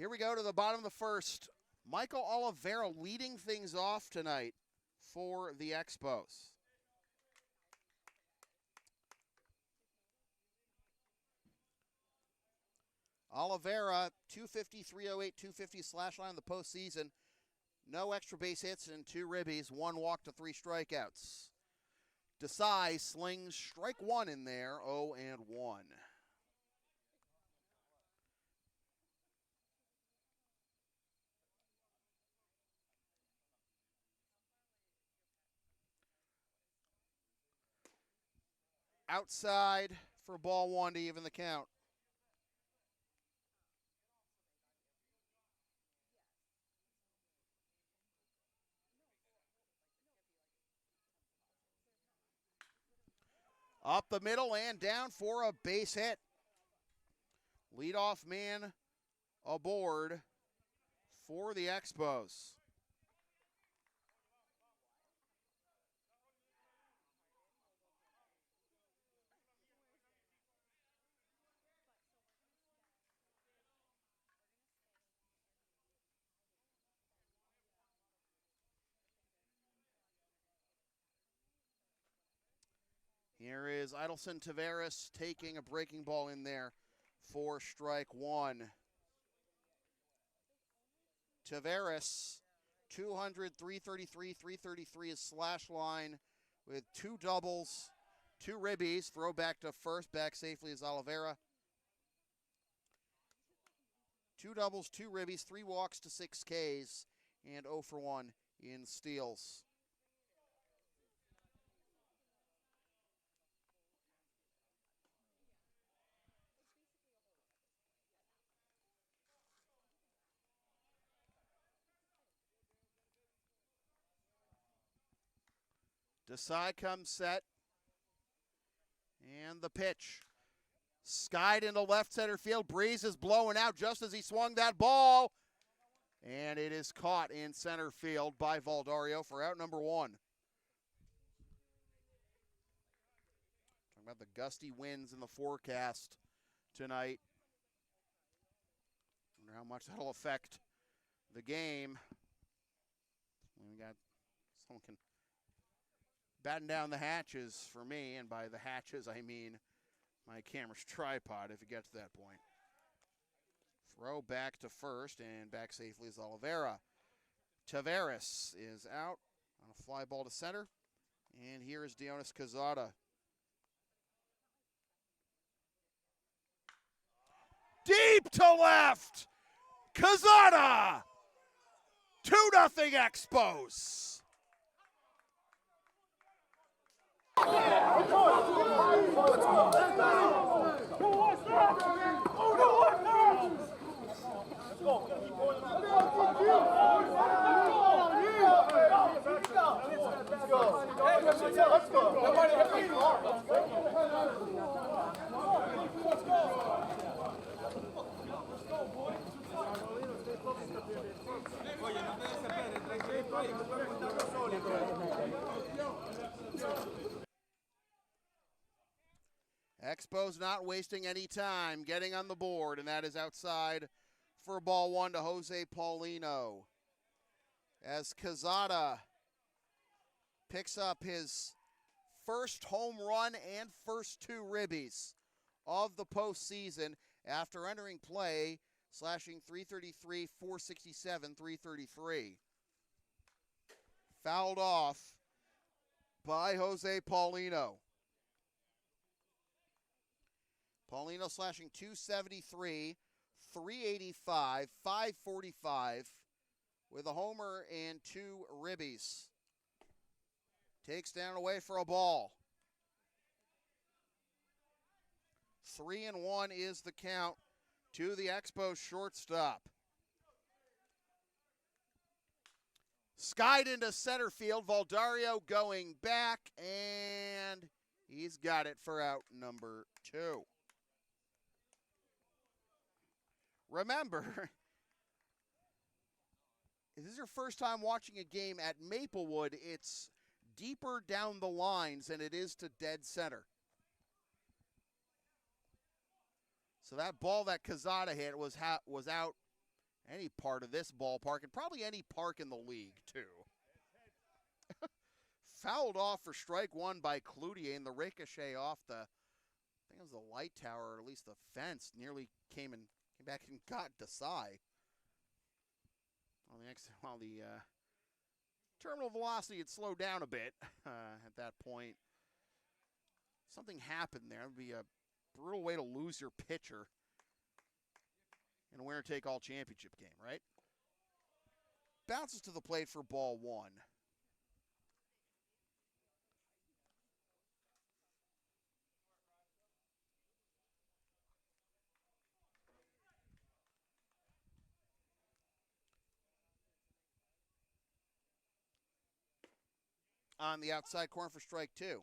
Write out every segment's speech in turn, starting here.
Here we go to the bottom of the first. Michael Oliveira leading things off tonight for the Expos. Oliveira, 250, 308, 250 slash line in the postseason. No extra base hits and 2 ribbies, 1 walk to 3 strikeouts. Desai slings strike 1 in there, 0-1. Outside for ball 1 to even the count. Up the middle and down for a base hit. Leadoff man aboard for the Expos. Here is Idelson Taveras taking a breaking ball in there for strike 1. Taveras, 200, 333, 333 is slash line with 2 doubles, 2 ribbies. Throw back to first, back safely is Oliveira. 2 doubles, 2 ribbies, 3 walks to 6 Ks, and 0 for 1 in steals. Desai comes set. And the pitch. Skied into left center field. Breeze is blowing out just as he swung that ball. And it is caught in center field by Valdario for out number 1. Talking about the gusty winds in the forecast tonight. Wonder how much that'll affect the game. We got someone can batten down the hatches for me, and by the hatches I mean my camera's tripod if it gets to that point. Throw back to first, and back safely is Oliveira. Taveras is out on a fly ball to center, and here is Dionis Quezada. Deep to left! Quezada! 2-0 Expos! Expos not wasting any time, getting on the board, and that is outside for ball 1 to Jose Paulino. As Quezada picks up his first home run and first 2 ribbies of the postseason after entering play, slashing 333, 467, 333. Fouled off by Jose Paulino. Paulino slashing 273, 385, 545 with a homer and 2 ribbies. Takes down away for a ball. 3-1 is the count to the Expos shortstop. Skied into center field. Valdario going back, and he's got it for out number 2. Remember, if this is your first time watching a game at Maplewood, it's deeper down the lines than it is to dead center. So that ball that Quezada hit was out any part of this ballpark, and probably any park in the league, too. Fouled off for strike one by Cloutier, and the ricochet off the, I think it was the light tower, or at least the fence, nearly came back and got Desai. While the terminal velocity had slowed down a bit at that point. Something happened there. It would be a brutal way to lose your pitcher in a winner-take-all championship game, right? Bounces to the plate for ball one. On the outside corner for strike two.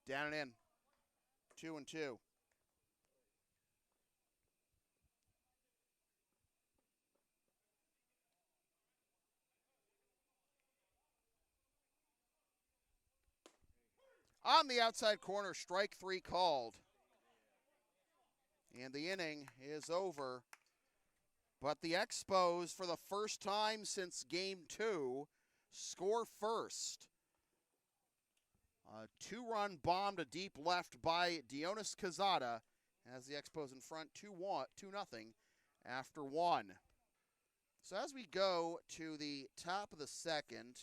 Down and in. 2-2. On the outside corner, strike three called. And the inning is over. But the Expos, for the first time since game two, score first. A two-run bomb to deep left by Dionis Quezada has the Expos in front 2-0 after one. So as we go to the top of the second,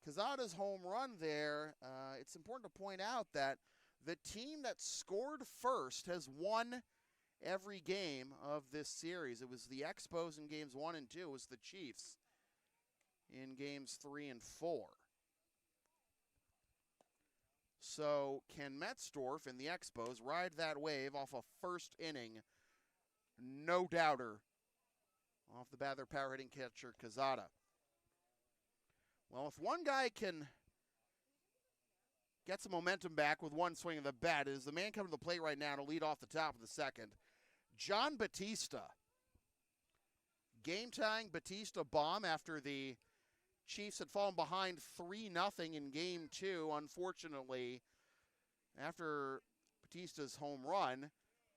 Quezada's home run there, it's important to point out that the team that scored first has won every game of this series. It was the Expos in games 1 and 2. It was the Chiefs in games 3 and 4. So can Metzdorf and the Expos ride that wave off a first inning no doubter off the bat, their power hitting catcher Quezada? Well, if one guy can get some momentum back with one swing of the bat, it is the man coming to the plate right now to lead off the top of the second, John Batista. Game-tying Batista bomb after the Chiefs had fallen behind 3-0 in game two. Unfortunately, after Batista's home run,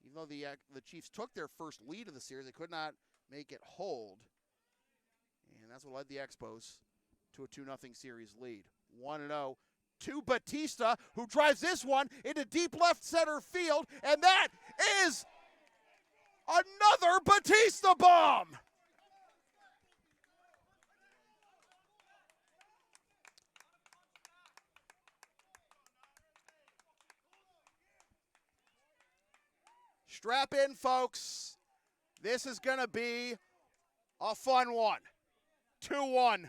even though the Chiefs took their first lead of the series, they could not make it hold. And that's what led the Expos to a 2-0 series lead. 1-0 to Batista, who drives this one into deep left center field, and that is another Batista bomb! Strap in, folks. This is going to be a fun one. 2-1.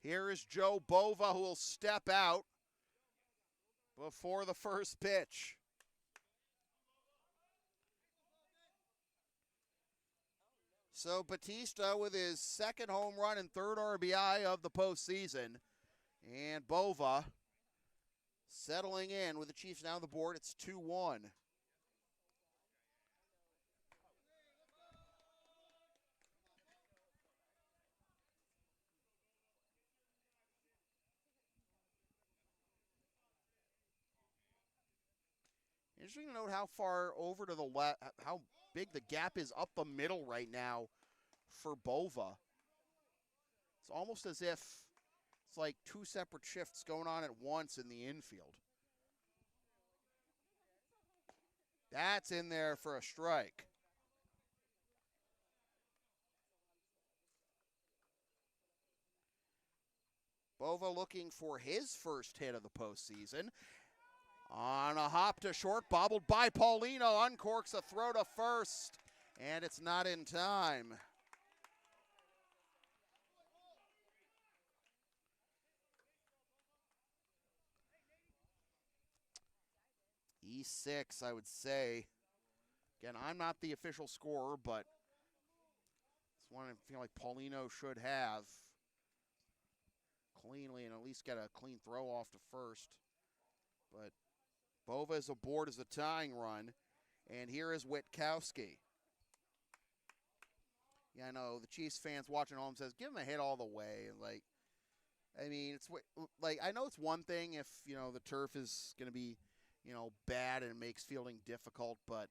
Here is Joe Bova, who will step out before the first pitch. So Batista with his second home run and third RBI of the postseason. And Bova settling in with the Chiefs now on the board. It's 2-1. Interesting to note how far over to the left, how big the gap is up the middle right now for Bova. It's almost as if it's like two separate shifts going on at once in the infield. That's in there for a strike. Bova looking for his first hit of the postseason. On a hop to short, bobbled by Paulino, uncorks a throw to first, and it's not in time. E6, I would say. Again, I'm not the official scorer, but it's one I feel like Paulino should have cleanly and at least get a clean throw off to first. But Bova is aboard as a tying run. And here is Witkowski. Yeah, I know the Chiefs fans watching at home says, give him a hit all the way. And like, I mean, it's like, I know it's one thing if, you know, the turf is going to be, you know, bad and it makes fielding difficult, but,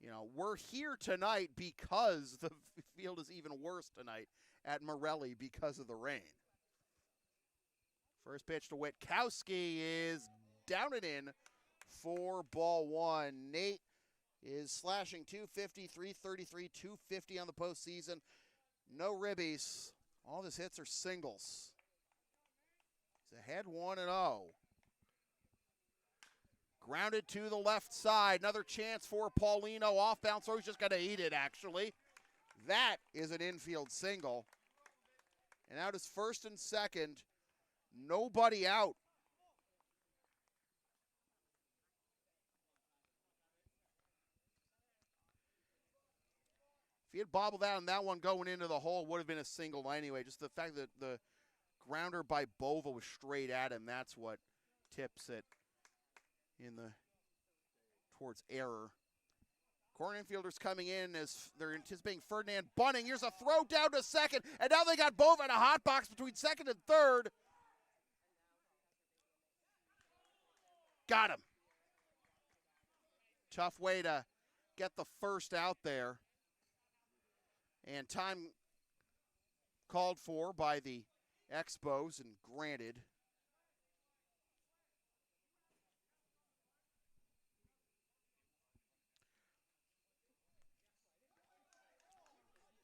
you know, we're here tonight because the field is even worse tonight at Morelli because of the rain. First pitch to Witkowski is down and in for ball one. Nate is slashing 250, 333, 250 on the postseason. No ribbies. All of his hits are singles. He's ahead 1-0. Grounded to the left side. Another chance for Paulino. Off bounce, so he's just going to eat it, actually. That is an infield single. And out is first and second. Nobody out. If he had bobbled out on that one going into the hole, it would have been a single anyway. Just the fact that the grounder by Bova was straight at him, that's what tips it in the towards error. Corner infielders coming in as they're anticipating Ferdinand bunting. Here's a throw down to second, and now they got Bova in a hot box between second and third. Got him. Tough way to get the first out there. And time called for by the Expos and granted.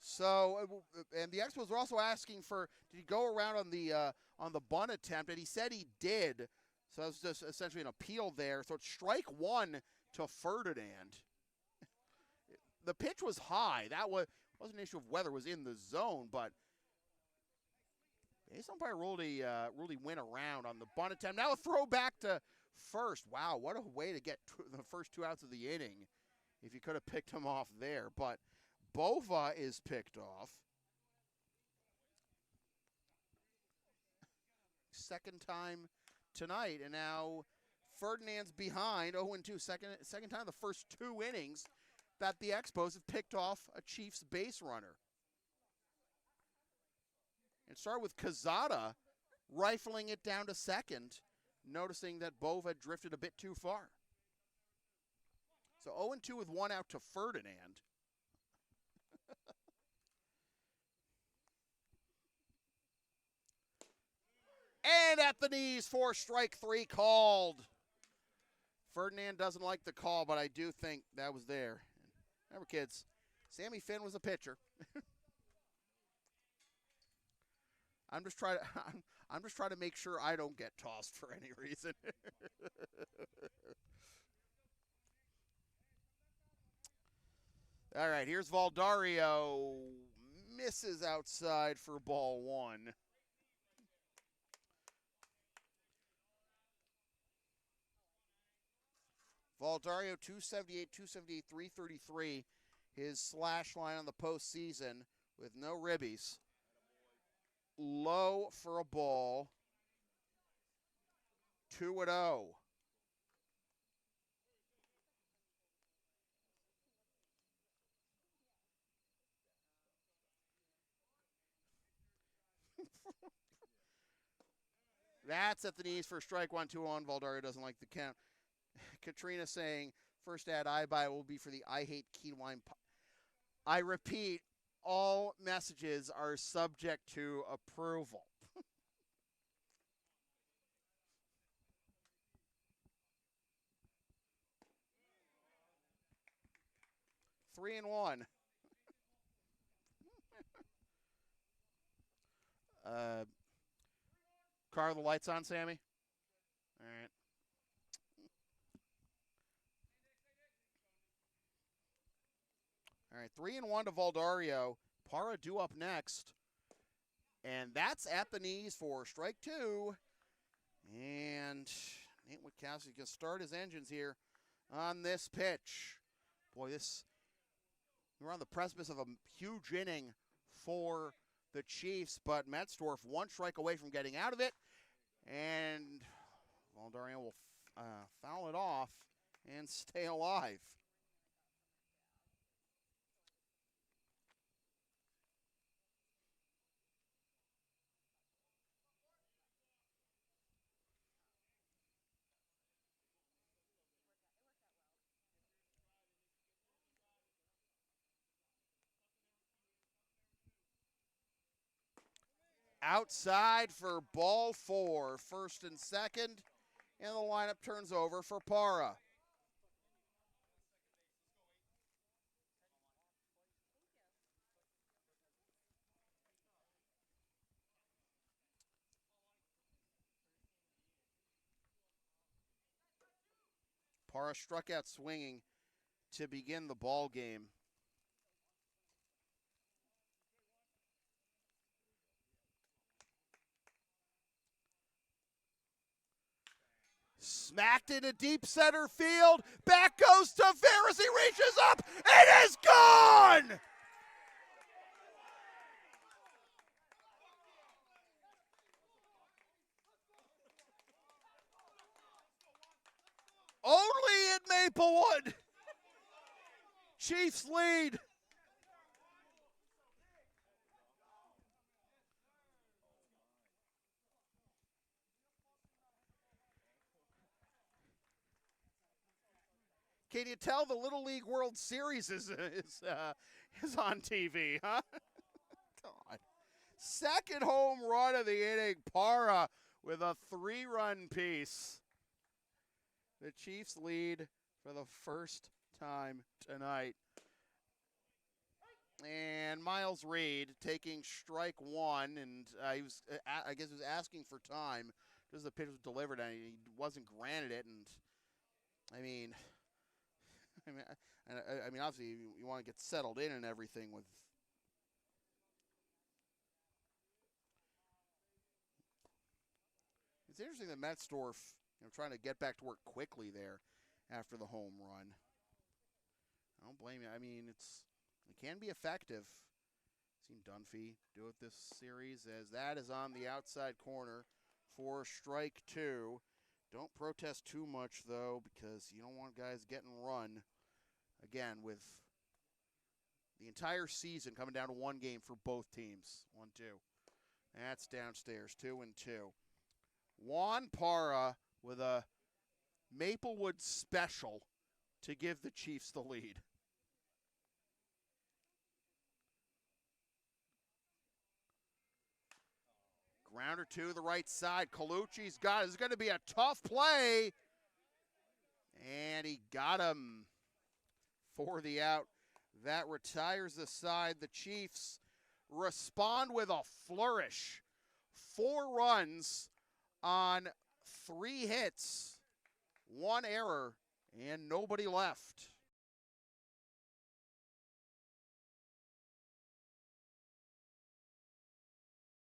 So, and the Expos were also asking for, did he go around on the bunt attempt? And he said he did. So it was just essentially an appeal there. So it's strike one to Ferdinand. The pitch was high. That wasn't an issue of whether it was in the zone, but base umpire really went around on the bunt attempt. Now a throw back to first. Wow, what a way to get the first 2 outs of the inning if you could have picked him off there. But Bova is picked off. Second time tonight, and now Ferdinand's behind 0-2. Second time the first 2 innings that the Expos have picked off a Chiefs base runner. And start with Cazada rifling it down to second, noticing that Bova drifted a bit too far. So 0-2 with 1 out to Ferdinand. And at the knees for strike 3 called. Ferdinand doesn't like the call, but I do think that was there. Remember, kids, Sammy Finn was a pitcher. I'm just trying to make sure I don't get tossed for any reason. All right, here's Valdario. Misses outside for ball one. Valdario, 278, 278, 333. His slash line on the postseason with no ribbies. Low for a ball. 2-0. That's at the knees for strike 1, 2-1. Valdario doesn't like the count. Katrina saying, first ad I buy will be for the I Hate Key Wine. I repeat, all messages are subject to approval. 3-1. Car, the lights on, Sammy? All right. All right, 3-1 to Valdario. Parra due up next. And that's at the knees for strike 2. And Nate Witkowski can start his engines here on this pitch. Boy, we're on the precipice of a huge inning for the Chiefs, but Metzdorf 1 strike away from getting out of it. And Valdario will foul it off and stay alive. Outside for ball 4, first and second, and the lineup turns over for Para. Para struck out swinging to begin the ball game. Smacked into deep center field. Back goes to Ferris. He reaches up. It is gone! Only at Maplewood. Chiefs lead. Can you tell the Little League World Series is on TV, huh? God. Second home run of the inning. Para with a 3-run piece. The Chiefs lead for the first time tonight. And Miles Reed taking strike 1, and he was, I guess, he was asking for time because the pitch was delivered, and he wasn't granted it. And I mean, obviously you want to get settled in and everything with. It's interesting that Metzdorf, trying to get back to work quickly there after the home run. I don't blame you. I mean, it can be effective. Seen Dunphy do it this series, as that is on the outside corner for strike 2. Don't protest too much, though, because you don't want guys getting run. Again, with the entire season coming down to one game for both teams. 1-2. That's downstairs. 2-2. Juan Para with a Maplewood special to give the Chiefs the lead. Grounder to the right side. Colucci's got it. It's going to be a tough play. And he got him for the out. That retires the side. The Chiefs respond with a flourish. 4 runs on 3 hits, 1 error, and nobody left.